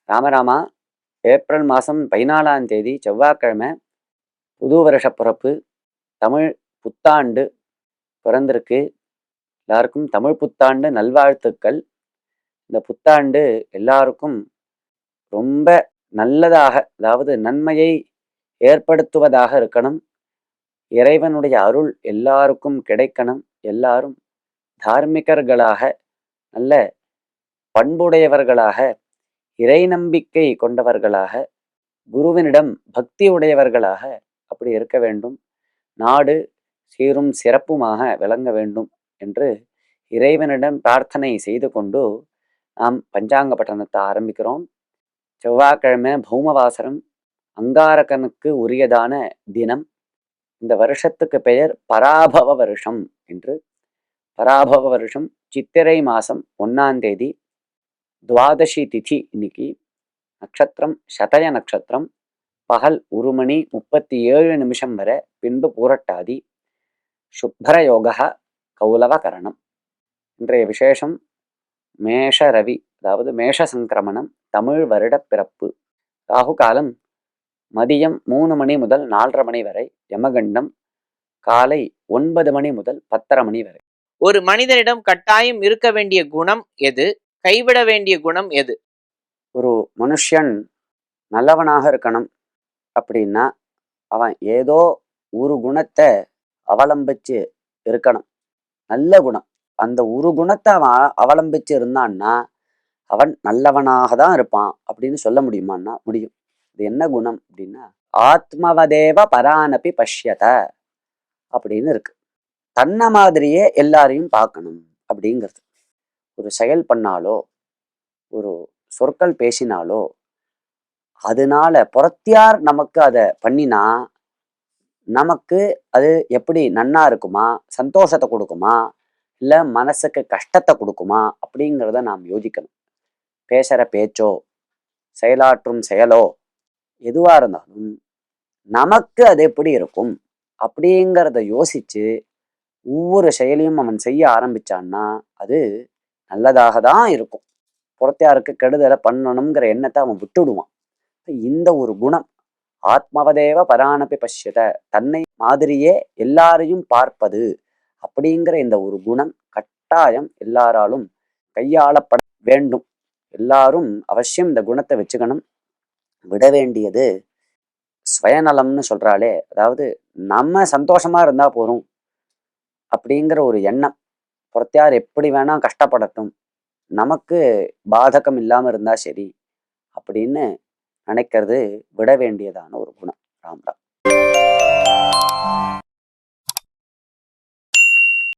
ராமராமா, April மாதம் 14ஆம் தேதி செவ்வாய்க்கிழமை புது வருஷ பிறப்பு. தமிழ் புத்தாண்டு பிறந்திருக்கு. எல்லாருக்கும் தமிழ் புத்தாண்டு நல்வாழ்த்துக்கள். இந்த புத்தாண்டு எல்லாருக்கும் ரொம்ப நல்லதாக, அதாவது நன்மையை ஏற்படுத்துவதாக இருக்கணும். இறைவனுடைய அருள் எல்லாருக்கும் கிடைக்கணும். எல்லாரும் தார்மிகர்களாக, நல்ல பண்புடையவர்களாக, இறை நம்பிக்கை கொண்டவர்களாக, குருவினிடம் பக்தி உடையவர்களாக அப்படி இருக்க வேண்டும். நாடு சீரும் சிறப்புமாக விளங்க வேண்டும் என்று இறைவனிடம் பிரார்த்தனை செய்து கொண்டு நாம் பஞ்சாங்க பட்டணத்தை ஆரம்பிக்கிறோம். செவ்வாய்க்கிழமை பௌமவாசரம், அங்காரகனுக்கு உரியதான தினம். இந்த வருஷத்துக்கு பெயர் பராபவ வருஷம் என்று. பராபவ வருஷம் சித்திரை மாதம் 1ஆம் தேதி, துவாதசி திதி இன்னைக்கு. நட்சத்திரம் சதய நட்சத்திரம். பகல் 1:37 வரை, பின்பு பூரட்டாதி. சுப்ரயோக கௌலவகரணம். இன்றைய விசேஷம் மேஷ ரவி, அதாவது மேஷ சங்கிரமணம், தமிழ் வருட பிறப்பு. ராகு காலம் மதியம் 3 மணி முதல் 4:30 மணி வரை. யமகண்டம் காலை 9 மணி முதல் 10:30 மணி வரை. ஒரு மனிதனிடம் கட்டாயம் இருக்க வேண்டிய குணம் எது? கைவிட வேண்டிய குணம் எது? ஒரு மனுஷன் நல்லவனாக இருக்கணும் அப்படின்னா அவன் ஏதோ ஒரு குணத்தை அவலம்பிச்சு இருக்கணும். நல்ல குணம். அந்த ஒரு குணத்தை அவன் அவலம்பிச்சு இருந்தான்னா அவன் நல்லவனாக தான் இருப்பான் அப்படின்னு சொல்ல முடியுமான்னா முடியும். இது என்ன குணம் அப்படின்னா, ஆத்மவதேவ பரானபி பஷ்யத அப்படின்னு இருக்கு. தன்னை மாதிரியே எல்லாரையும் பார்க்கணும் அப்படிங்கிறது. ஒரு செயல் பண்ணாலோ, ஒரு சொற்கள் பேசினாலோ, அதனால புறத்தியார் நமக்கு அதை பண்ணினா நமக்கு அது எப்படி நன்னா இருக்குமா, சந்தோஷத்தை கொடுக்குமா, இல்லை மனசுக்கு கஷ்டத்தை கொடுக்குமா அப்படிங்கிறத நாம் யோசிக்கணும். பேசுகிற பேச்சோ செயலாற்றும் செயலோ எதுவாக இருந்தாலும் நமக்கு அது எப்படி இருக்கும் அப்படிங்கிறத யோசிச்சு ஒவ்வொரு செயலையும் அவன் செய்ய ஆரம்பிச்சான்னா அது நல்லதாக தான் இருக்கும். புறத்தியாருக்கு கெடுதலை பண்ணணுங்கிற எண்ணத்தை அவன் விட்டுடுவான். இந்த ஒரு குணம், ஆத்மவதேவ பரானபி பஷ்யத, தன்னை மாதிரியே எல்லாரையும் பார்ப்பது அப்படிங்கிற இந்த ஒரு குணம் கட்டாயம் எல்லாராலும் கையாளப்பட வேண்டும். எல்லாரும் அவசியம் இந்த குணத்தை வச்சுக்கணும். விட வேண்டியது சுயநலம்னு சொல்றாளே, அதாவது நம்ம சந்தோஷமா இருந்தா போறோம் அப்படிங்கிற ஒரு எண்ணம். புறத்தியார் எப்படி வேணா கஷ்டப்படட்டும், நமக்கு பாதகம் இல்லாம இருந்தா சரி அப்படின்னு நினைக்கிறது விட வேண்டியதான ஒரு குணம்.